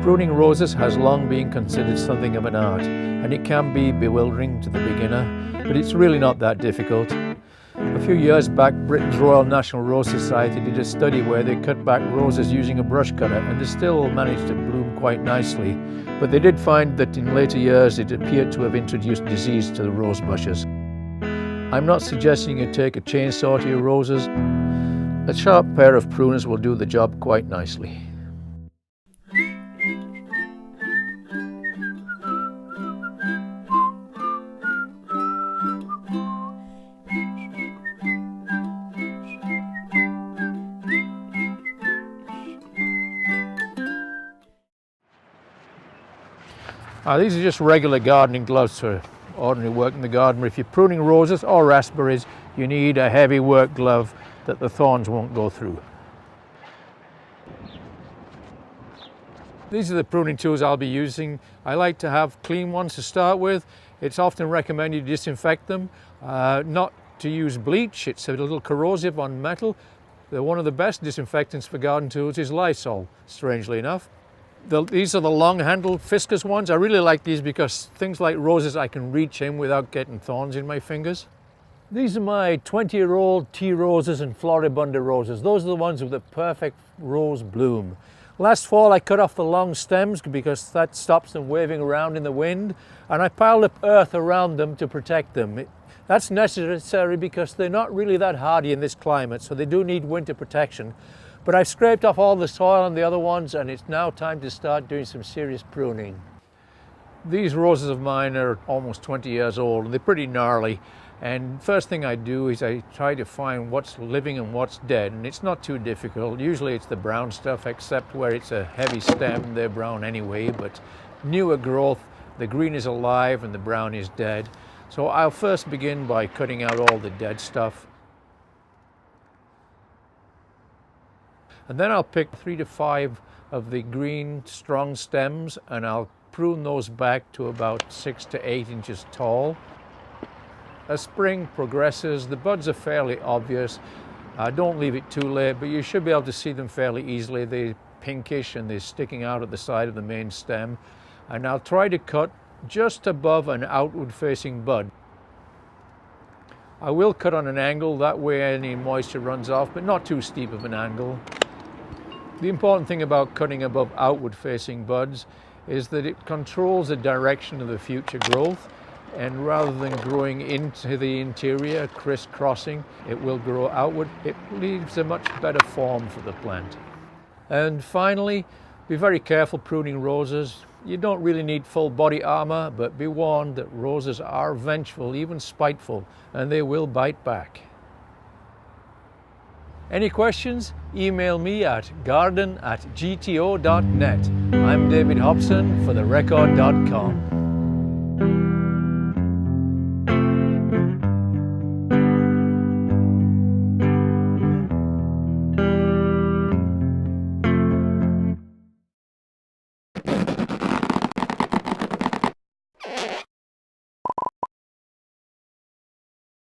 Pruning roses has long been considered something of an art, and it can be bewildering to the beginner, but it's really not that difficult. A few years back, Britain's Royal National Rose Society did a study where they cut back roses using a brush cutter, and they still managed to bloom quite nicely. But they did find that in later years it appeared to have introduced disease to the rose bushes. I'm not suggesting you take a chainsaw to your roses. A sharp pair of pruners will do the job quite nicely. These are just regular gardening gloves for ordinary work in the garden, but if you're pruning roses or raspberries, you need a heavy work glove that the thorns won't go through. These are the pruning tools I'll be using. I like to have clean ones to start with. It's often recommended you disinfect them, not to use bleach. It's a little corrosive on metal. One of the best disinfectants for garden tools is Lysol, strangely enough. These are the long-handled fiscus ones. I really like these because things like roses I can reach in without getting thorns in my fingers. These are my 20-year-old tea roses and floribunda roses. Those are the ones with the perfect rose bloom. Last fall I cut off the long stems because that stops them waving around in the wind, and I piled up earth around them to protect them. That's necessary because they're not really that hardy in this climate, so they do need winter protection. But I've scraped off all the soil on the other ones, and it's now time to start doing some serious pruning. These roses of mine are almost 20 years old, and they're pretty gnarly. And first thing I do is I try to find what's living and what's dead, and it's not too difficult. Usually it's the brown stuff, except where it's a heavy stem, they're brown anyway, but newer growth, the green is alive and the brown is dead. So I'll first begin by cutting out all the dead stuff. And then I'll pick 3 to 5 of the green strong stems, and I'll prune those back to about 6 to 8 inches tall. As spring progresses, the buds are fairly obvious. Don't leave it too late, but you should be able to see them fairly easily. They're pinkish and they're sticking out at the side of the main stem. And I'll try to cut just above an outward facing bud. I will cut on an angle, that way any moisture runs off, but not too steep of an angle. The important thing about cutting above outward facing buds is that it controls the direction of the future growth, and rather than growing into the interior, crisscrossing, it will grow outward. It leaves a much better form for the plant. And finally, be very careful pruning roses. You don't really need full body armor, but be warned that roses are vengeful, even spiteful, and they will bite back. Any questions? Email me at garden@gto.net. I'm David Hobson for therecord.com.